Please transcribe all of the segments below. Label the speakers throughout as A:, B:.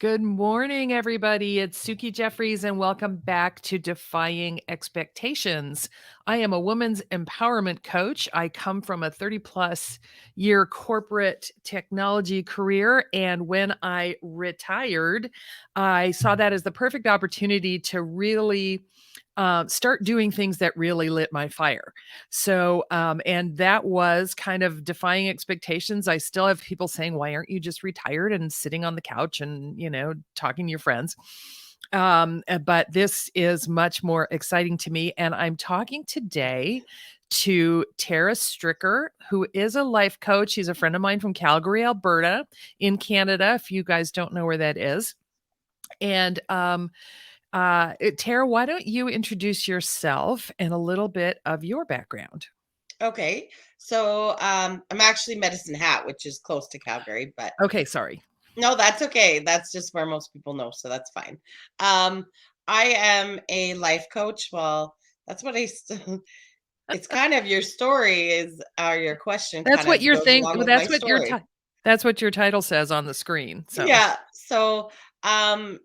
A: Good morning, everybody. It's Suki Jeffries, and welcome back to Defying Expectations. I am a women's empowerment coach. I come from a 30-plus year corporate technology career. And when I retired, I saw that as the perfect opportunity to really start doing things that really lit my fire. And that was kind of defying expectations. I still have people saying, why aren't you just retired and sitting on the couch and, talking to your friends? But this is much more exciting to me. And I'm talking today to Tara Stricker, who is a life coach. She's a friend of mine from Calgary, Alberta, in Canada, if you guys don't know where that is. And Tara, why don't you introduce yourself and a little bit of your background?
B: Okay. So I'm actually Medicine Hat, which is close to Calgary, but
A: Okay, sorry.
B: no, that's okay. That's just where most people know, so that's fine. Um, I am a life coach. Well, that's what it's kind of your story is your question
A: That's
B: kind
A: what
B: of
A: your
B: goes
A: thing
B: along with my
A: that's what your
B: story.
A: that's what your title says on the screen. So,
B: Yeah. So um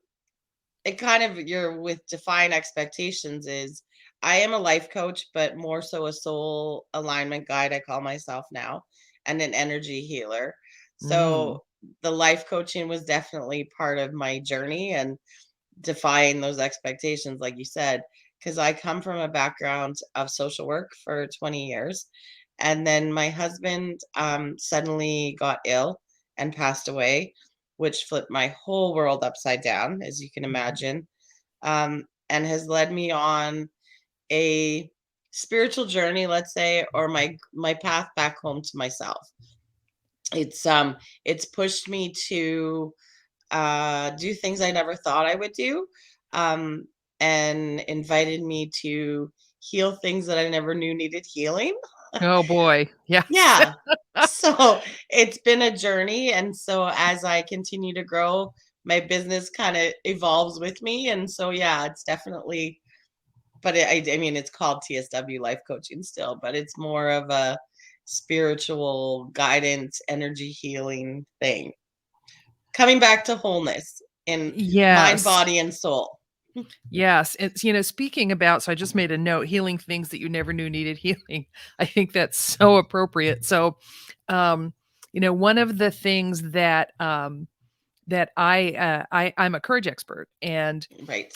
B: it kind of you're with define expectations is I am a life coach, but more so a soul alignment guide, I call myself now, and an energy healer.
A: mm,
B: So the life coaching was definitely part of my journey and defying those expectations, like you said, because I come from a background of social work for 20 years. And then my husband suddenly got ill and passed away, which flipped my whole world upside down, as you can
A: mhm.
B: imagine, and has led me on a spiritual journey, let's say, or my path back home to myself. It's pushed me to do things I never thought I would do, um, and invited me to heal things that I never knew needed healing.
A: Oh boy. Yes.
B: Yeah. So it's been a journey. And so as I continue to grow, my business kind of evolves with me. And so, yeah, it's definitely, but I mean, it's called TSW Life Coaching still, but it's more of a spiritual guidance, energy healing thing. Coming back to wholeness in mind,
A: Yes.
B: body, and soul.
A: Yes. It's, speaking about, so I just made a note, healing things that you never knew needed healing. I think that's so appropriate. So, um, one of the things that I'm a courage expert, and
B: Right.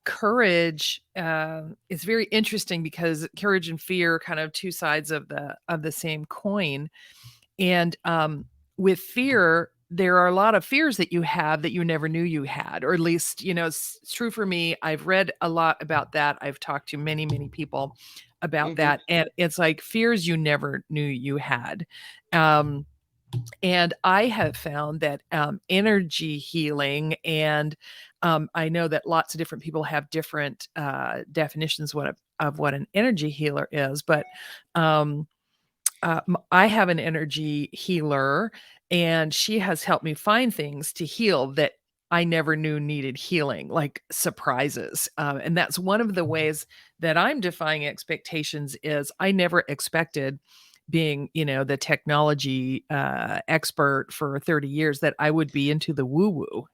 A: courage is very interesting because courage and fear kind of two sides of the same coin. And with fear, there are a lot of fears that you have that you never knew you had, or at least, it's true for me. I've read a lot about that. I've talked to many, many people about
B: Hmm.
A: that. And it's like fears you never knew you had. Um, and I have found that energy healing, and I know that lots of different people have different definitions of what an energy healer is, but um, I have an energy healer, and she has helped me find things to heal that I never knew needed healing, like surprises. And that's one of the ways that I'm defying expectations is I never expected, being, the technology expert for 30 years, that I would be into the woo woo.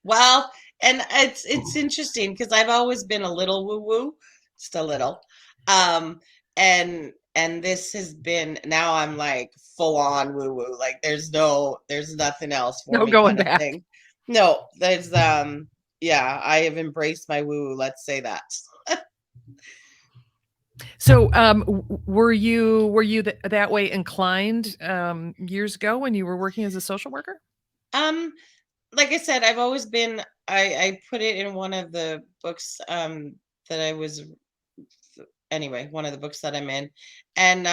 B: Well, and it's interesting because I've always been a little woo woo, just a little. Um, and this has been now I'm like full on woo woo. Like there's nothing else for
A: No
B: me
A: going
B: kind of
A: back.
B: thing. No, there's yeah, I have embraced my woo woo, let's say that.
A: So, were you that way inclined years ago when you were working as a social worker?
B: Um, like I said, I've always been I put it in one of the books that I was anyway, one of the books that I'm in. And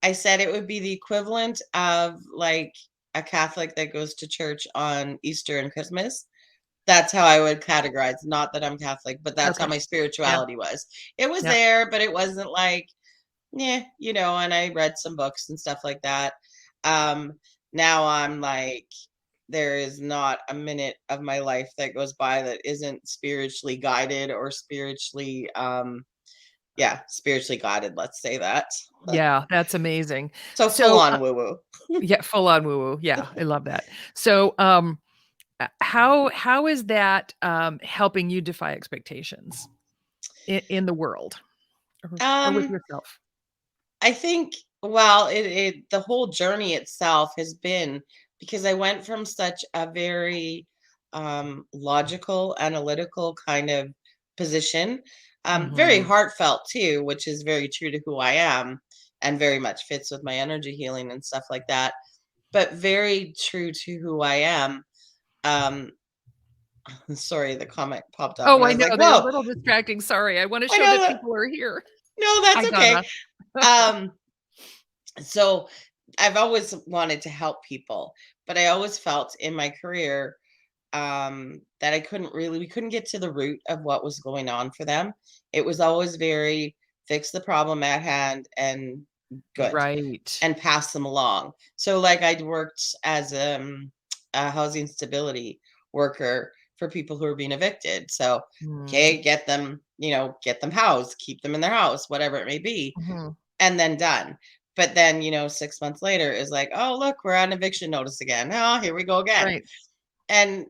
B: I said it would be the equivalent of like a Catholic that goes to church on Easter and Christmas. That's how I would categorize. Not that I'm Catholic, but that's how
A: Okay.
B: my
A: Yeah.
B: spirituality was. It was
A: Yeah.
B: there, but it wasn't like, yeah, and I read some books and stuff like that. Um, now I'm like, there is not a minute of my life that goes by that isn't spiritually guided or spiritually yeah, spiritually guided, let's say that.
A: Yeah, that's amazing.
B: So full
A: So,
B: on woo woo.
A: yeah, full on woo woo. Yeah, I love that. So, how is that helping you defy expectations in the world or with
B: Um,
A: yourself?
B: I think, well, the whole journey itself has been because I went from such a very logical, analytical kind of position, very
A: Mhm.
B: heartfelt too, which is very true to who I am and very much fits with my energy healing and stuff like that. But very true to who I am. Um, sorry, the comment popped up,
A: Oh,
B: and I
A: I
B: was
A: know,
B: like,
A: they're a
B: "Whoa!"
A: little distracting, sorry, I wanna
B: I
A: show
B: know
A: that
B: that.
A: people are here.
B: No,
A: Hi,
B: that's okay.
A: Donna.
B: Um, so I've always wanted to help people, but I always felt in my career that we couldn't get to the root of what was going on for them. It was always very fix the problem at hand and good
A: Right.
B: and pass them along. So like I'd worked as a housing stability worker for people who are being evicted. So
A: Mm.
B: okay, get them, get them housed, keep them in their house, whatever it may be,
A: Mhm.
B: and then done. But then, 6 months later is like, oh look, we're on eviction notice again. Oh, here we go again.
A: Right.
B: And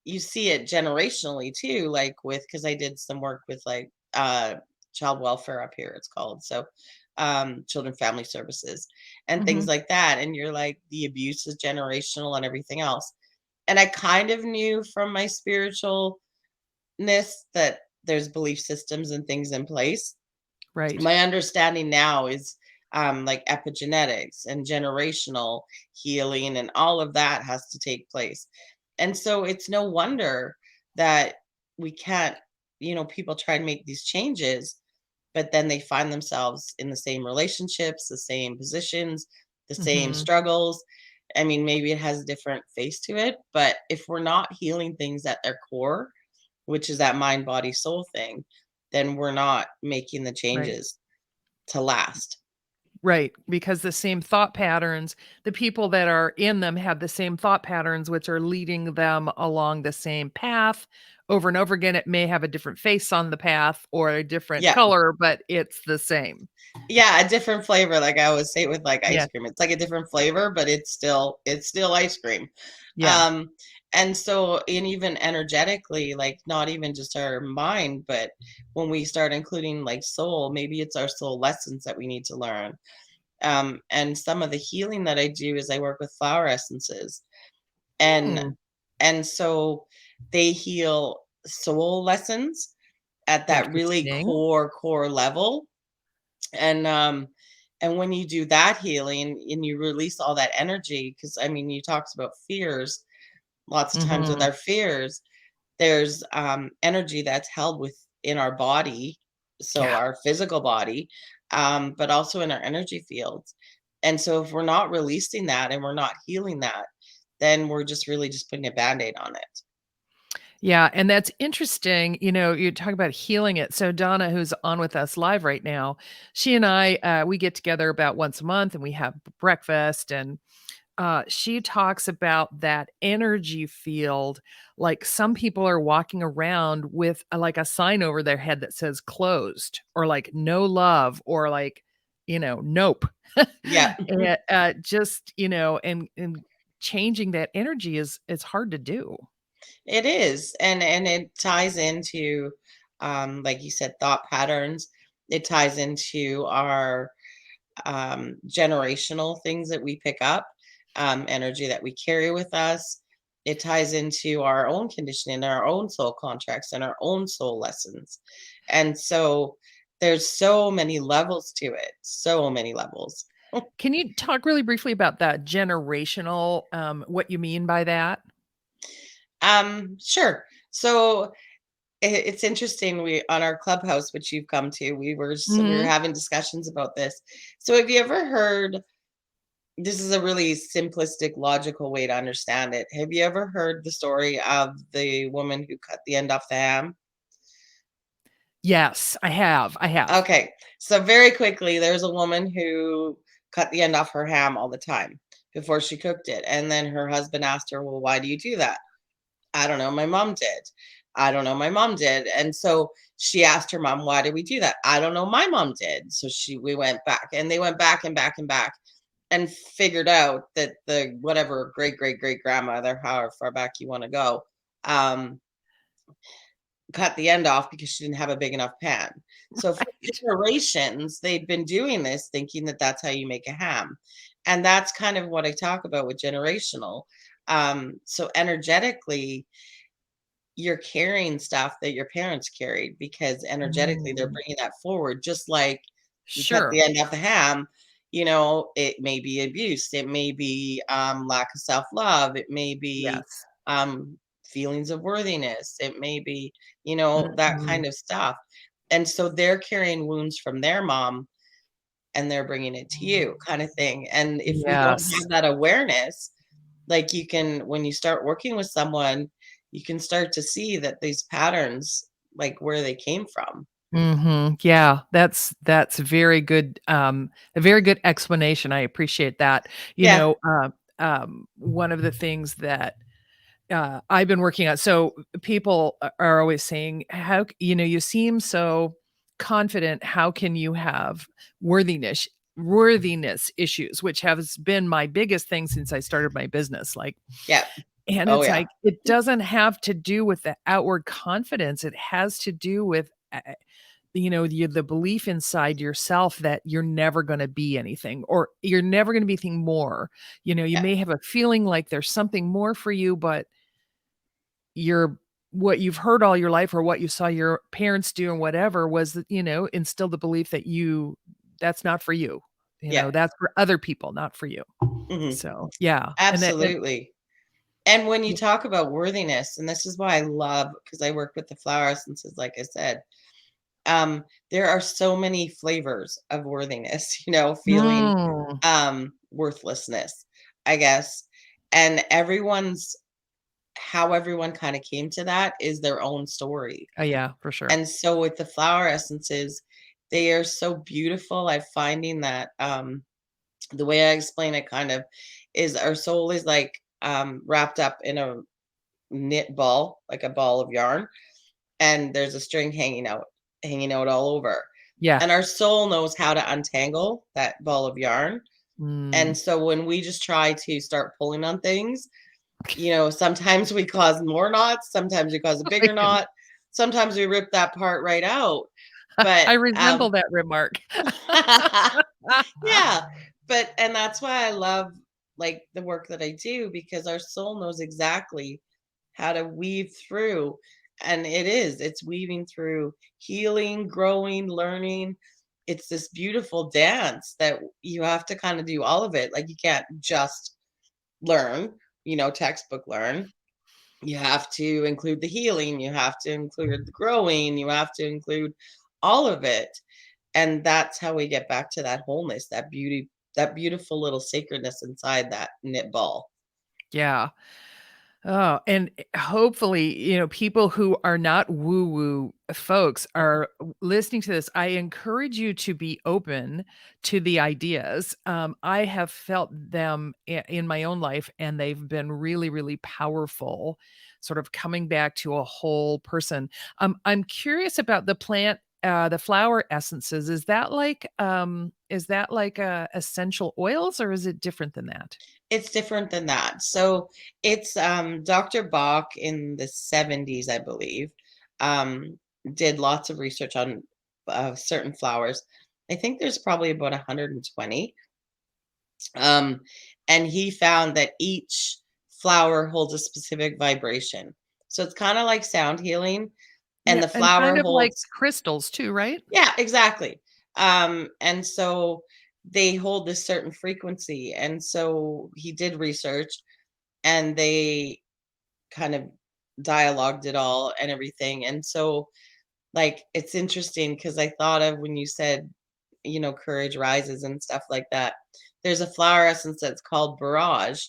B: you see it generationally too, like with because I did some work with like child welfare up here, it's called. So children family services and things
A: Mhm.
B: like that. And you're like, the abuse is generational and everything else. And I kind of knew from my spiritualness that there's belief systems and things in place.
A: Right.
B: My understanding now is like epigenetics and generational healing and all of that has to take place. And so it's no wonder that we can't, people try and make these changes, but then they find themselves in the same relationships, the same positions, the same
A: Mhm.
B: struggles. I mean, maybe it has a different face to it, but if we're not healing things at their core, which is that mind, body, soul thing, then we're not making the
A: Right.
B: changes to last.
A: Right, because the same thought patterns, the people that are in them have the same thought patterns, which are leading them along the same path over and over again. It may have a different face on the path or a different
B: Yeah.
A: color, but it's the same.
B: Yeah, a different flavor, like I always say with like ice
A: Yeah.
B: cream. It's like a different flavor, but it's still ice cream.
A: Yeah.
B: Um, and so and even energetically, like not even just our mind, but when we start including like soul, maybe it's our soul lessons that we need to learn. And some of the healing that I do is I work with flower essences. And
A: Hmm,
B: and so they heal soul lessons at that really
A: interesting.
B: core level. And when you do that healing and you release all that energy, because I mean you talked about fears, lots of times with
A: Mhm.
B: our fears there's energy that's held within our body, so
A: Yeah.
B: our physical body, but also in our energy fields. And so if we're not releasing that and we're not healing that, then we're just really just putting a band-aid on it.
A: Yeah, and that's interesting, you talk about healing it. So Donna, who's on with us live right now, she and I, we get together about once a month and we have breakfast and she talks about that energy field. Like some people are walking around with like a sign over their head that says closed or like no love or like, nope.
B: Yeah.
A: And just, and changing that energy is hard to do.
B: It is, and it ties into, like you said, thought patterns. It ties into our generational things that we pick up, energy that we carry with us. It ties into our own conditioning, our own soul contracts, and our own soul lessons. And so there's so many levels to it, so many levels.
A: Can you talk really briefly about that generational, what you mean by that?
B: Sure. So it's interesting. We on our clubhouse, which you've come to, we were
A: Mhm.
B: having discussions about this. So have you ever heard? This is a really simplistic, logical way to understand it. Have you ever heard the story of the woman who cut the end off the ham?
A: Yes, I have.
B: Okay, so very quickly, there's a woman who cut the end off her ham all the time before she cooked it, and then her husband asked her, "Well, why do you do that?" "I don't know, my mom did." I don't know, my mom did. And so she asked her mom, why did we do that? I don't know, my mom did. So we went back, and they went back and back and back, and figured out that the whatever great great great grandmother, however far back you want to go, um, cut the end off because she didn't have a big enough pan. So for
A: Right.
B: generations, they'd been doing this, thinking that that's how you make a ham. And that's kind of what I talk about with generational. So energetically, you're carrying stuff that your parents carried, because energetically they're
A: Mm.
B: bringing that forward. Just like we cut the
A: Sure.
B: end off the ham, it may be abuse, it may be lack of self-love, it may be
A: Yes.
B: feelings of worthiness, it may be that
A: Mhm.
B: kind of stuff. And so they're carrying wounds from their mom, and they're bringing it to you, kind of thing. And if we don't
A: Yes.
B: have that awareness, like, you can, when you start working with someone, you can start to see that these patterns, like, where they came from.
A: Mhm. Yeah, that's a very good explanation, I appreciate that.
B: Yeah,
A: One of the things that, I've been working on, so people are always saying, you seem so confident, how can you have worthiness issues?" Which has been my biggest thing since I started my business, like,
B: yeah,
A: and
B: oh
A: it's
B: yeah,
A: like, it doesn't have to do with the outward confidence, it has to do with, the belief inside yourself that you're never gonna be anything, or you're never gonna be anything more. You
B: yeah,
A: may have a feeling like there's something more for you, but you're what you've heard all your life or what you saw your parents do and whatever was that, instilled the belief that that's not for you.
B: yeah,
A: That's for other people, not for you.
B: mhm,
A: So, yeah, and
B: absolutely. And when you
A: yeah.
B: talk about worthiness, and this is why I love, because I work with the flower essences, like I said, there are so many flavors of worthiness, feeling
A: Mm.
B: worthlessness, I guess. And how everyone kind of came to that is their own story.
A: Oh, yeah, for sure.
B: And so with the flower essences, they are so beautiful. I'm finding that the way I explain it kind of is, our soul is like wrapped up in a knit ball, like a ball of yarn, and there's a string hanging out all over.
A: Yeah.
B: And our soul knows how to untangle that ball of yarn. And
A: Mm.
B: so when we just try to start pulling on things, sometimes we cause more knots, sometimes we cause a
A: I
B: bigger
A: can
B: knot, sometimes we rip that part right out. But
A: I resemble that remark.
B: yeah, and that's why I love, like, the work that I do, because our soul knows exactly how to weave through, and it's weaving through healing, growing, learning. It's this beautiful dance that you have to kind of do all of it. Like, you can't just learn, textbook learn. You have to include the healing, you have to include the growing, you have to include all of it. And that's how we get back to that wholeness, that beauty, that beautiful little sacredness inside that knit ball.
A: Yeah. Oh, and hopefully, people who are not woo-woo folks are listening to this. I encourage you to be open to the ideas. I have felt them in my own life, and they've been really, really powerful, sort of coming back to a whole person. I'm curious about the flower essences. Is that like essential oils, or is it different than that?
B: It's different than that. So it's Dr. Bach in the 70s, I believe, um, did lots of research on certain flowers. I think there's probably about 120. Um, and he found that each flower holds a specific vibration. So it's kind of like sound healing, and
A: Yeah,
B: the
A: and kind
B: flower
A: of like
B: holds,
A: crystals too, right?
B: yeah, exactly. And so they hold this certain frequency. And so he did research, and they kind of dialogued it all and everything. And so, like, it's interesting because I thought of when you said, courage rises and stuff like that. There's a flower essence that's called Barrage,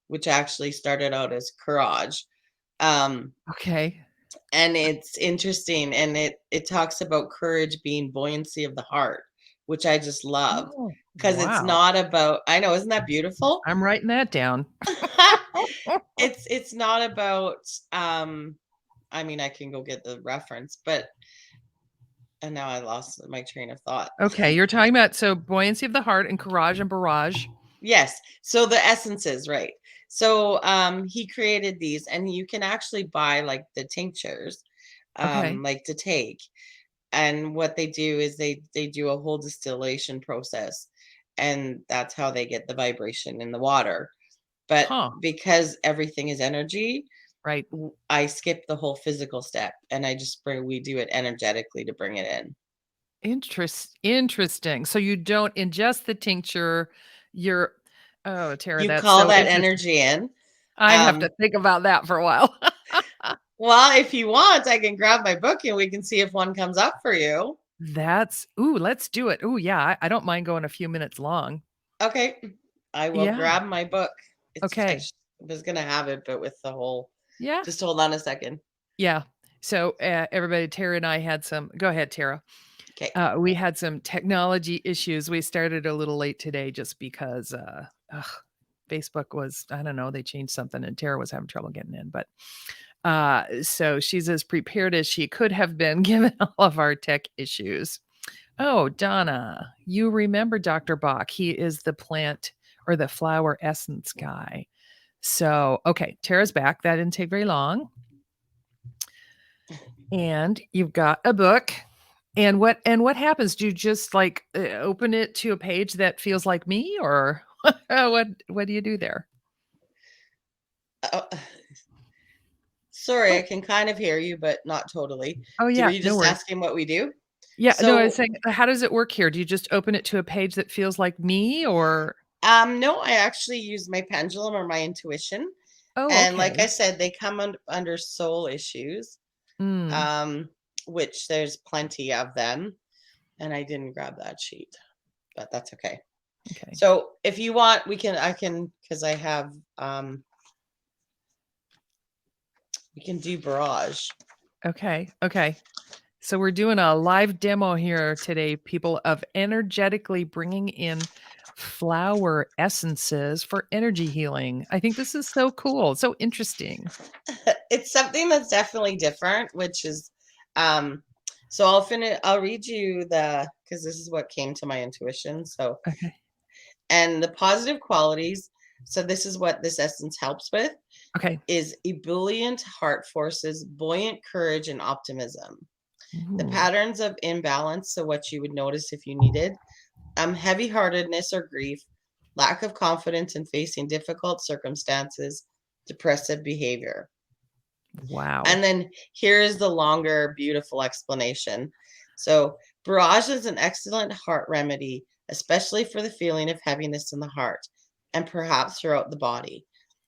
B: which actually started out as Courage. Um,
A: Okay.
B: and it's interesting, and it talks about courage being buoyancy of the heart, which I just love,
A: Oh,
B: because it's
A: wow.
B: not about, I know, isn't that beautiful?
A: I'm writing that down.
B: It's not about, um I mean, I can go get the reference, but and now I lost my train of thought.
A: Okay, you're talking about so buoyancy of the heart and courage and barrage.
B: Yes. So the essences, right. So he created these and you can actually buy like the tinctures
A: Okay.
B: like to take. And what they do is they do a whole distillation process and that's how they get the vibration in the water. But
A: Huh.
B: because everything is energy,
A: Right.
B: I skip the whole physical step and we do it energetically to bring it in.
A: Interesting. So you don't ingest the tincture. You're oh, Tara,
B: You
A: that's
B: call
A: so
B: that
A: interesting.
B: energy in.
A: I have to
B: Um,
A: think about that for a while.
B: well, if you want, I can grab my book and we can see if one comes up for you.
A: That's ooh, let's do it. Ooh, yeah, I don't mind going a few minutes long.
B: Okay, I will
A: Yeah.
B: grab my book.
A: Okay.
B: Was gonna have it, but with the whole,
A: Yeah.
B: just hold on a second.
A: Yeah. So everybody, Tara and I had some. Go ahead, Tara.
B: Okay.
A: We had some technology issues. We started a little late today just because Facebook was, I don't know, they changed something and Tara was having trouble getting in. But so she's as prepared as she could have been given all of our tech issues. Oh, Donna, you remember Dr. Bach. He is the plant or the flower essence guy. So, okay, Tara's back. That didn't take very long. And you've got a book. And what happens? Do you just like open it to a page that feels like me or what do you do there?
B: Uh, sorry, I
A: Oh,
B: can kind of hear you, but not totally.
A: oh
B: Were
A: yeah,
B: you
A: no
B: just
A: worries.
B: asking what we do?
A: Yeah, no, I was
B: So,
A: saying, how does it work here? Do you just open it to a page that feels like me or
B: no, I actually use my pendulum or my intuition,
A: oh,
B: and like I
A: okay.
B: said, they come under soul issues,
A: Mm,
B: um, which there's plenty of them. And I didn't grab that sheet, but that's okay.
A: okay.
B: So if you want, I can, because I have, we can do barrage.
A: Okay. Okay. So we're doing a live demo here today, people, of energetically bringing in flower essences for energy healing. I think this is so cool, so interesting.
B: It's something that's definitely different, which is, um, so I'll finish, I'll read you because this is what came to my intuition. So,
A: Okay.
B: and the positive qualities. So this is what this essence helps with
A: Okay.
B: is ebullient heart forces, buoyant courage and optimism. The
A: Ooh.
B: patterns of imbalance, so what you would notice if you needed, heavy-heartedness or grief, lack of confidence in facing difficult circumstances, depressive behavior.
A: Wow.
B: And then here is the longer, beautiful explanation. So, barrage is an excellent heart remedy, especially for the feeling of heaviness in the heart and perhaps throughout the body.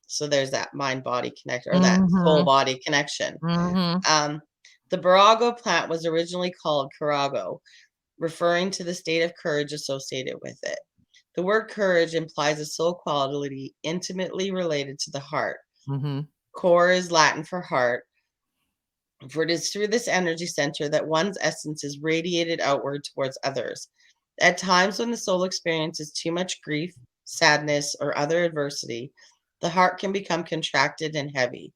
B: So, there's that mind body connection or that soul
A: Mhm.
B: body connection.
A: Mhm.
B: Um, the Barago plant was originally called Carago, referring to the state of courage associated with it. The word courage implies a soul quality intimately related to the heart.
A: Mhm.
B: Core is Latin for heart, for it is through this energy center that one's essence is radiated outward towards others. At times when the soul experiences too much grief, sadness, or other adversity, the heart can become contracted and heavy.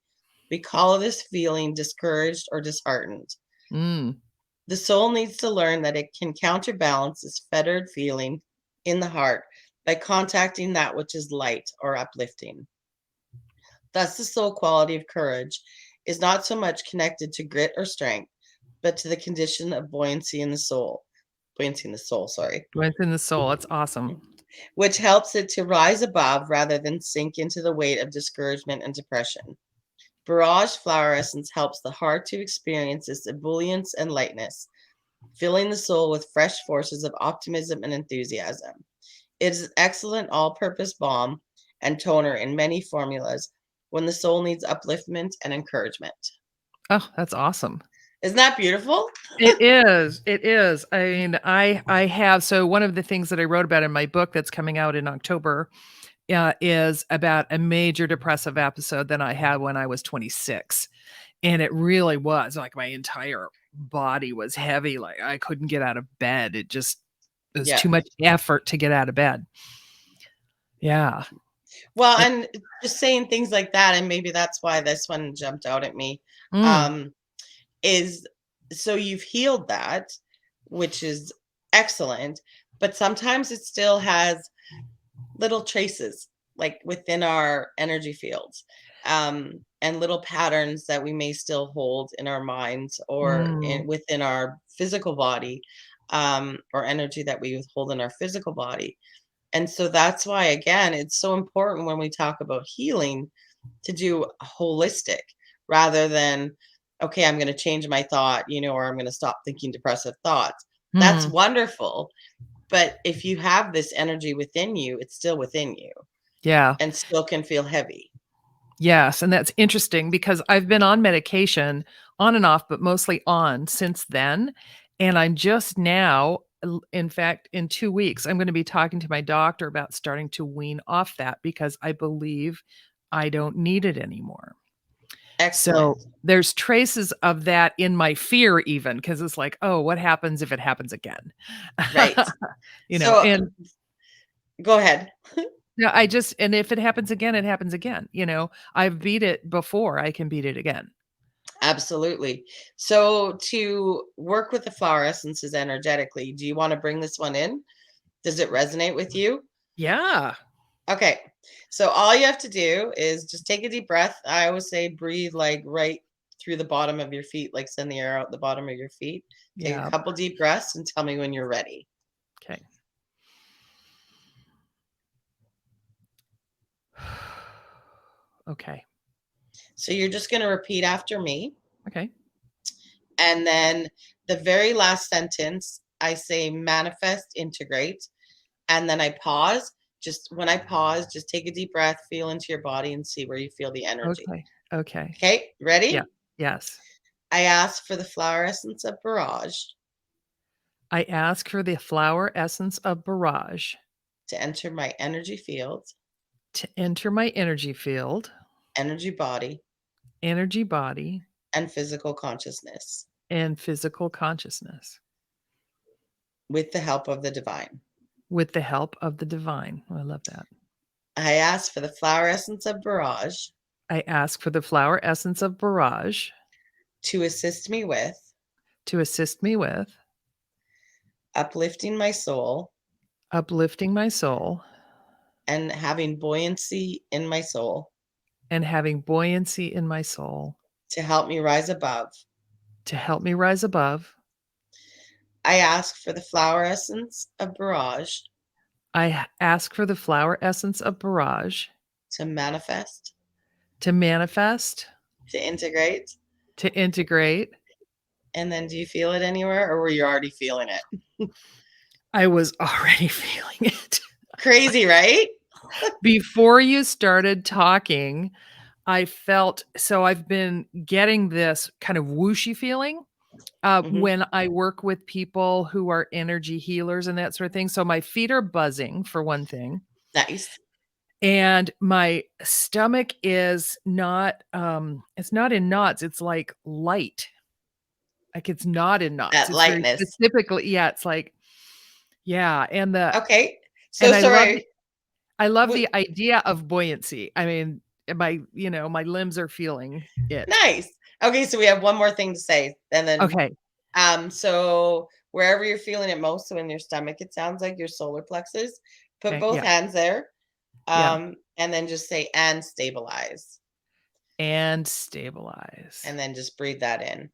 B: We call this feeling discouraged or disheartened.
A: Mm.
B: The soul needs to learn that it can counterbalance this fettered feeling in the heart by contacting that which is light or uplifting. Thus, the soul quality of courage is not so much connected to grit or strength, but to the condition of buoyancy in the soul. Buoyancy in the soul, sorry,
A: Went in the soul. It's awesome.
B: which helps it to rise above rather than sink into the weight of discouragement and depression. Barrage flower essence helps the heart to experience this ebullience and lightness, filling the soul with fresh forces of optimism and enthusiasm. It is an excellent all purpose balm and toner in many formulas when the soul needs upliftment and encouragement.
A: Oh, that's awesome.
B: Isn't that beautiful?
A: It is. It is. I mean, I have so one of the things that I wrote about in my book that's coming out in October is about a major depressive episode that I had when I was 26. And it really was like my entire body was heavy. Like I couldn't get out of bed. It was
B: Yeah.
A: too much effort to get out of bed. Yeah.
B: Well,
A: It
B: and just saying things like that, and maybe that's why this one jumped out at me,
A: mm,
B: um, is so you've healed that, which is excellent, but sometimes it still has little traces, like within our energy fields, and little patterns that we may still hold in our minds or
A: mm,
B: within our physical body, or energy that we hold in our physical body. And so that's why, again, it's so important when we talk about healing to do holistic rather than, okay, I'm going to change my thought, or I'm going to stop thinking depressive thoughts. That's
A: mm,
B: wonderful. But if you have this energy within you, it's still within you
A: yeah.
B: and still can feel heavy.
A: Yes, and that's interesting because I've been on medication on and off, but mostly on since then, and I'm just now in fact, in 2 weeks, I'm gonna be talking to my doctor about starting to wean off that because I believe I don't need it anymore.
B: Excellent.
A: So, there's traces of that in my fear even because it's like, "Oh, what happens if it happens again?"
B: Right. So
A: And
B: go ahead.
A: yeah, I just and if it happens again, it happens again, you know? I've beat it before, I can beat it again.
B: Absolutely. So to work with the flower essences energetically, do you want to bring this one in? Does it resonate with you?
A: Yeah.
B: Okay. So all you have to do is just take a deep breath. I always say breathe like right through the bottom of your feet, like send the air out the bottom of your feet. Take a
A: Yeah.
B: couple deep breaths and tell me when you're ready.
A: Okay. Okay.
B: So you're just going to repeat after me.
A: Okay.
B: And then the very last sentence, I say manifest, integrate. And then I pause. Just when I pause, just take a deep breath, feel into your body and see where you feel the energy.
A: Okay. Okay.
B: Okay,
A: Yeah.
B: ready?
A: Yes.
B: I ask for the flower essence of barrage
A: I ask for the flower essence of barrage
B: to enter my energy field,
A: to enter my energy field,
B: energy body,
A: energy body,
B: and physical consciousness
A: and physical consciousness
B: with the help of the divine.
A: with the help of the divine. Oh, I love that.
B: I ask for the flower essence of barrage
A: I ask for the flower essence of barrage
B: to assist me with
A: to assist me with
B: uplifting my soul
A: uplifting my soul
B: and having buoyancy in my soul
A: and having buoyancy in my soul
B: to help me rise above.
A: to help me rise above.
B: I ask for the flower essence of barrage
A: Ask for the flower essence of barrage
B: to manifest,
A: to manifest,
B: to integrate.
A: to integrate.
B: And then do you feel it anywhere or were you already feeling it?
A: I was already feeling it.
B: Crazy, right?
A: Before you started talking, I felt so I've been getting this kind of whooshy feeling
B: Hmm.
A: when I work with people who are energy healers and that sort of thing. So my feet are buzzing for one thing,
B: Nice.
A: and my stomach is not it's not in knots, it's like light. Like it's not in knots.
B: That
A: It's very
B: lightness.
A: specifically yeah, it's like yeah,
B: Okay. So
A: and
B: sorry.
A: I love
B: What,
A: the idea of buoyancy. I mean, my limbs are feeling it.
B: nice. Okay, so we have one more thing to say. And then
A: Okay.
B: so wherever you're feeling it most, so in your stomach, it sounds like your solar plexus, put
A: Okay.
B: both
A: Yeah.
B: hands there.
A: Yeah.
B: And then just say and stabilize.
A: And stabilize.
B: And then just breathe that in.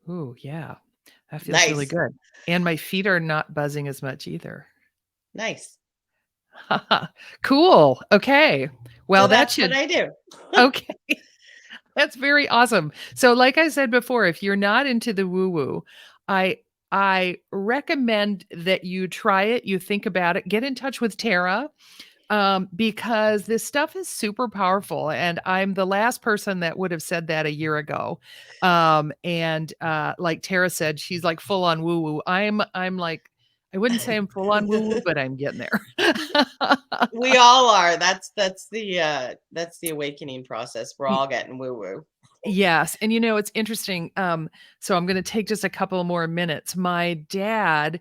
A: Ooh, yeah. That feels really
B: Nice.
A: good. And my feet are not buzzing as much either.
B: Nice.
A: Cool. Okay.
B: So
A: Well, that
B: that's what
A: should
B: I do.
A: okay. That's very awesome. So like I said before, if you're not into the woo-woo, I I recommend that you try it, you think about it, get in touch with Tara because this stuff is super powerful, and I'm the last person that would have said that a year ago. Like Tara said, she's like full on woo woo. I'm like, I wouldn't say I'm full on woo woo, but I'm getting there.
B: We all are. That's the awakening process. We're
A: Y-
B: all getting woo woo.
A: Yes, and, it's interesting, so I'm gonna take just a couple more minutes. My dad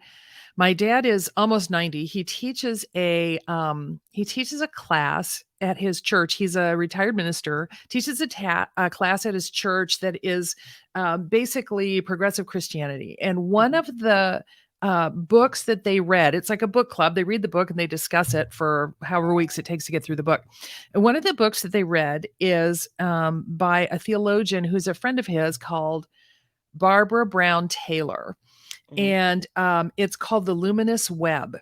A: is almost 90. He teaches a class at his church. He's a retired minister, teaches a class at his church that is, basically progressive Christianity, and one
B: Mhm,
A: of the, books that they read, it's like a book club, they read the book and they discuss it for however weeks it takes to get through the book, and one of the books that they read is, by a theologian who's a friend of his called Barbara Brown Taylor,
B: mhm,
A: and, it's called The Luminous Web,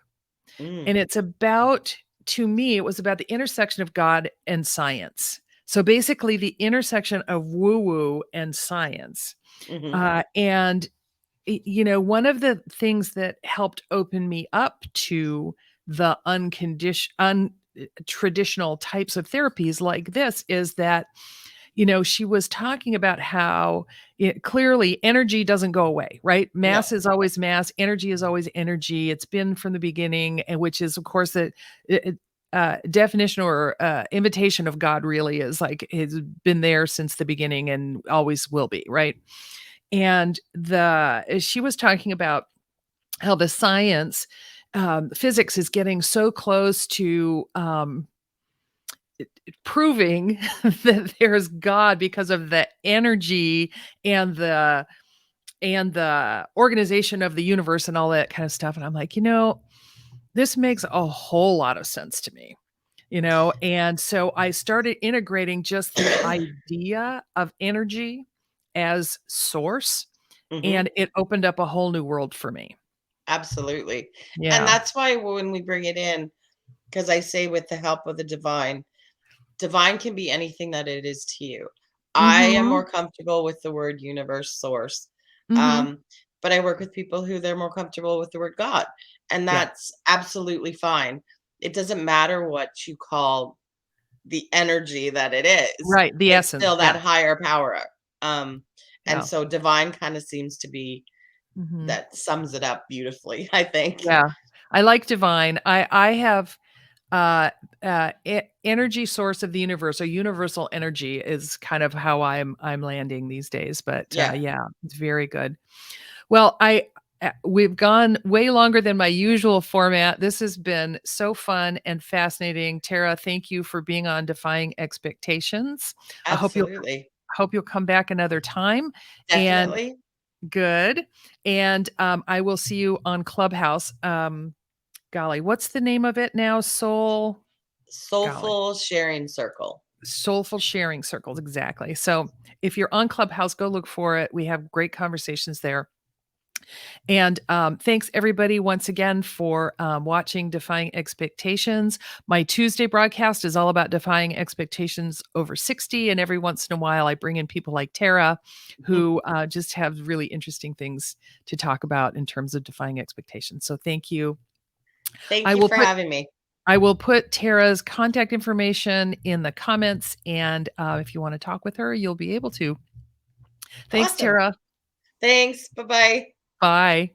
B: mm,
A: and it's about to me, it was about the intersection of God and science. So, basically, the intersection of woo-woo and science,
B: mhm,
A: and, one of the things that helped open me up to the traditional types of therapies like this is that she was talking about how clearly energy doesn't go away, right?
B: no,
A: Mass is always mass, energy is always energy. It's been from the beginning, and which is, of course, the definition or invitation of God really is like has been there since the beginning and always will be, right? And she was talking about how the science, physics is getting so close to proving that there's God because of the energy and the organization of the universe and all that kind of stuff. And I'm like, this makes a whole lot of sense to me. And so I started integrating just the idea of energy as source,
B: mhm,
A: and it opened up a whole new world for me.
B: absolutely, and
A: Yeah.
B: that's why when we bring it in, because I say with the help of the divine, divine can be anything that it is to you. I am
A: Mhm.
B: more comfortable with the word universe source,
A: Mhm.
B: um, but I work with people who they're more comfortable with the word God, and
A: Yeah.
B: that's absolutely fine. It doesn't matter what you call the energy that it is,
A: Right, the
B: it's
A: essence.
B: still
A: Yeah.
B: that higher power, and
A: Yeah.
B: so divine kinda seems to be
A: Mhm.
B: that sums it up beautifully, I think.
A: Yeah. I like divine. I have uh energy source of the universe, or universal energy is kind of how I'm landing these days, but
B: Yeah,
A: yeah, it's very good. Well, we've gone way longer than my usual format. This has been so fun and fascinating. Tara, thank you for being on Defying Expectations. I
B: absolutely.
A: hope you'll come back another time, and
B: Definitely.
A: good. And I will see you on Clubhouse. Golly, what's the name of it now? Golly,
B: Soulful sharing circle.
A: Soulful Sharing Circles, exactly. So if you're on Clubhouse, go look for it. We have great conversations there. And thanks everybody once again for watching Defying Expectations. My Tuesday broadcast is all about defying expectations over 60. And every once in a while, I bring in people like Tara who just have really interesting things to talk about in terms of defying expectations. So thank you.
B: Thank
A: I
B: you
A: will
B: for
A: put
B: having me.
A: I will put Tara's contact information in the comments, and if you want to talk with her, you'll be able to. Thanks,
B: Awesome.
A: Tara.
B: Thanks. Bye-bye.
A: Bye.